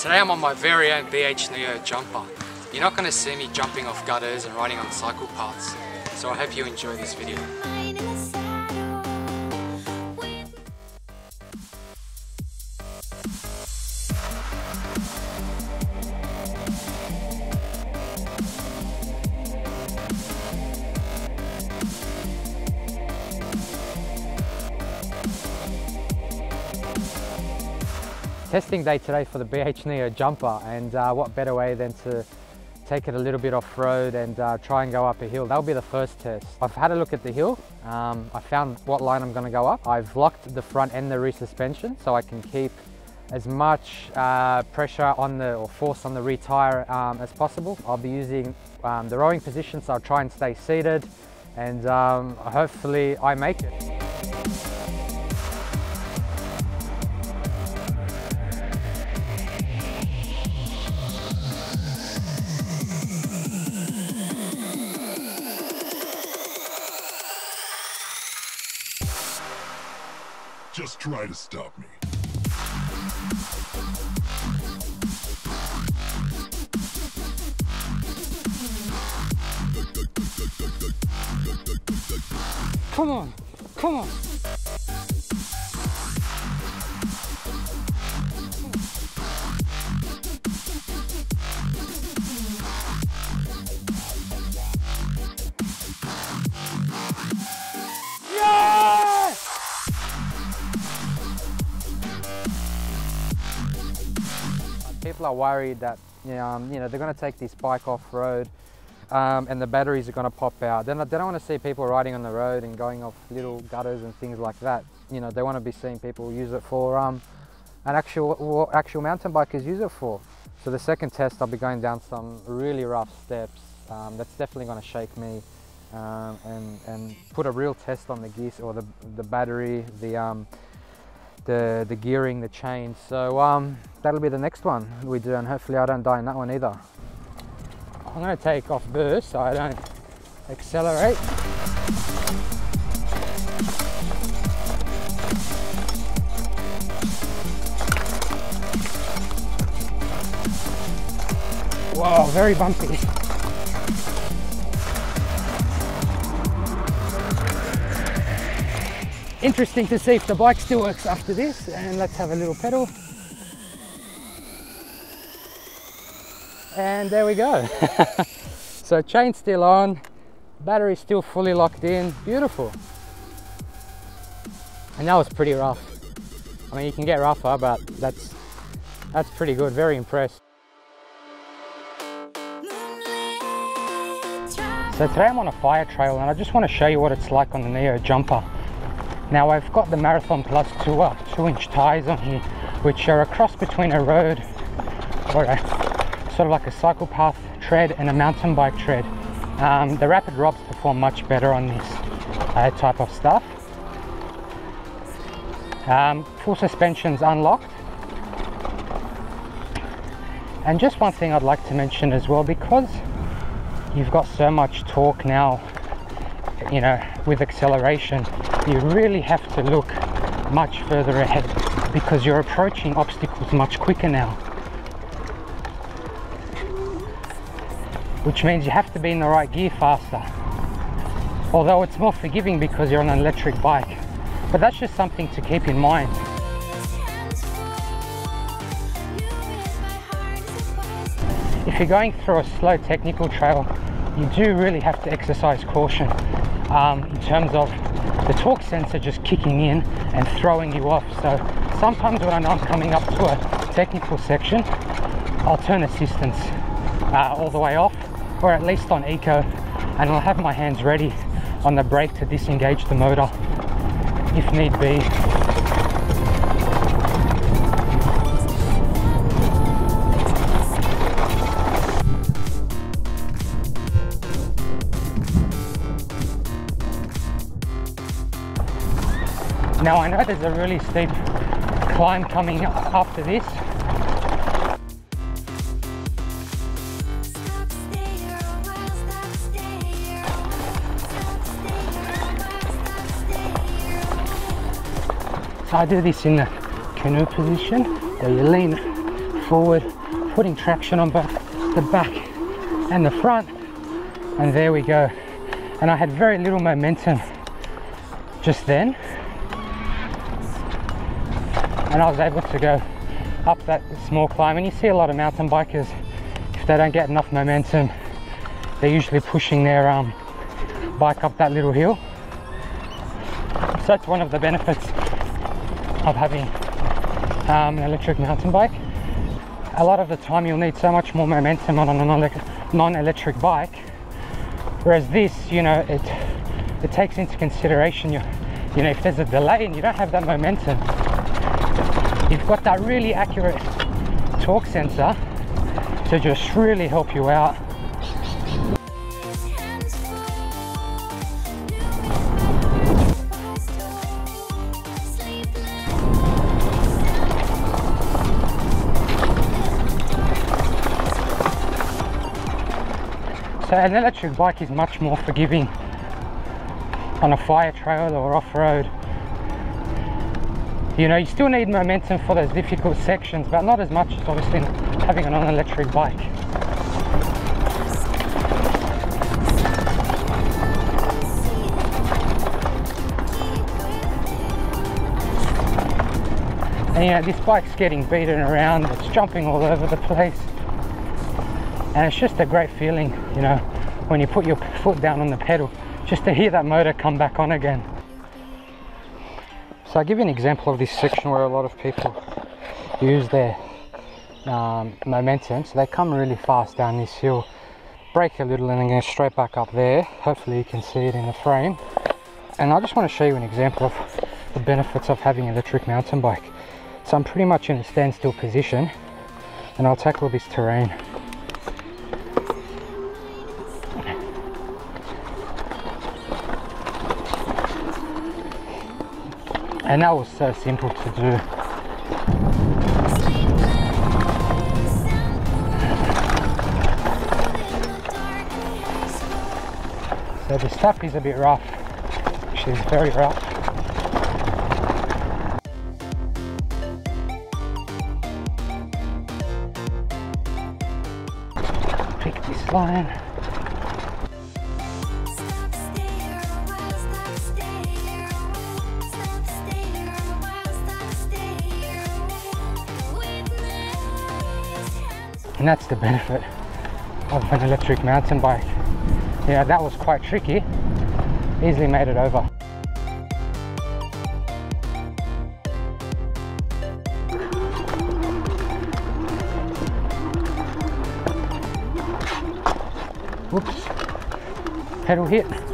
Today I'm on my very own BH Neo jumper. You're not going to see me jumping off gutters and riding on cycle paths, so I hope you enjoy this video. Testing day today for the BH Neo jumper, and what better way than to take it a little bit off road and try and go up a hill. That'll be the first test. I've had a look at the hill. I found what line I'm going to go up. I've locked the front and the rear suspension so I can keep as much pressure on the or force on the rear tire as possible. I'll be using the rowing position, so I'll try and stay seated, and hopefully I make it. Just try to stop me. Come on, come on. People are worried that they're going to take this bike off road and the batteries are going to pop out. They don't want to see people riding on the road and going off little gutters and things like that. They want to be seeing people use it for what actual mountain bikers use it for. So the second test, I'll be going down some really rough steps. That's definitely going to shake me and put a real test on the gears or the battery, the gearing, the chain. So that'll be the next one we do, and hopefully I don't die in that one either. I'm going to take off burst so I don't accelerate. Whoa, very bumpy. Interesting to see if the bike still works after this, and let's have a little pedal. And there we go. So chain's still on, battery's still fully locked in, beautiful. And that was pretty rough. I mean, you can get rougher, but that's pretty good, very impressed. So today I'm on a fire trail and I just want to show you what it's like on the Neo jumper. Now I've got the Marathon Plus 2-inch tires on here, which are a cross between a road or sort of like a cycle path tread and a mountain bike tread. The rapid ROBs perform much better on this type of stuff. Full suspension's unlocked. And just one thing I'd like to mention as well, because you've got so much torque now, with acceleration, you really have to look much further ahead because you're approaching obstacles much quicker now. Which means you have to be in the right gear faster. Although it's more forgiving because you're on an electric bike. But that's just something to keep in mind. If you're going through a slow technical trail, you do really have to exercise caution in terms of the torque sensor just kicking in and throwing you off. So sometimes when I know I'm coming up to a technical section, I'll turn assistance all the way off, or at least on eco, and I'll have my hands ready on the brake to disengage the motor if need be. Now I know there's a really steep climb coming up after this. So I do this in the canoe position, where you lean forward, putting traction on both the back and the front, and there we go. And I had very little momentum just then, and I was able to go up that small climb. And you see a lot of mountain bikers, if they don't get enough momentum, they're usually pushing their bike up that little hill. So that's one of the benefits of having an electric mountain bike. A lot of the time you'll need so much more momentum on a non-electric bike, whereas this, you know, it takes into consideration you know, if there's a delay and you don't have that momentum, you've got that really accurate torque sensor to just really help you out. So an electric bike is much more forgiving on a fire trail or off-road. You know, you still need momentum for those difficult sections, but not as much as obviously having a non-electric bike. And you know, this bike's getting beaten around, it's jumping all over the place. And it's just a great feeling, you know, when you put your foot down on the pedal, just to hear that motor come back on again. So I'll give you an example of this section where a lot of people use their momentum. So they come really fast down this hill, brake a little, and then go straight back up there. Hopefully you can see it in the frame. And I just want to show you an example of the benefits of having an electric mountain bike. So I'm pretty much in a standstill position, and I'll tackle this terrain. And that was so simple to do. So the stuff is a bit rough. Actually, it's very rough. Pick this line. And that's the benefit of an electric mountain bike. Yeah, that was quite tricky. Easily made it over. Whoops. Pedal hit.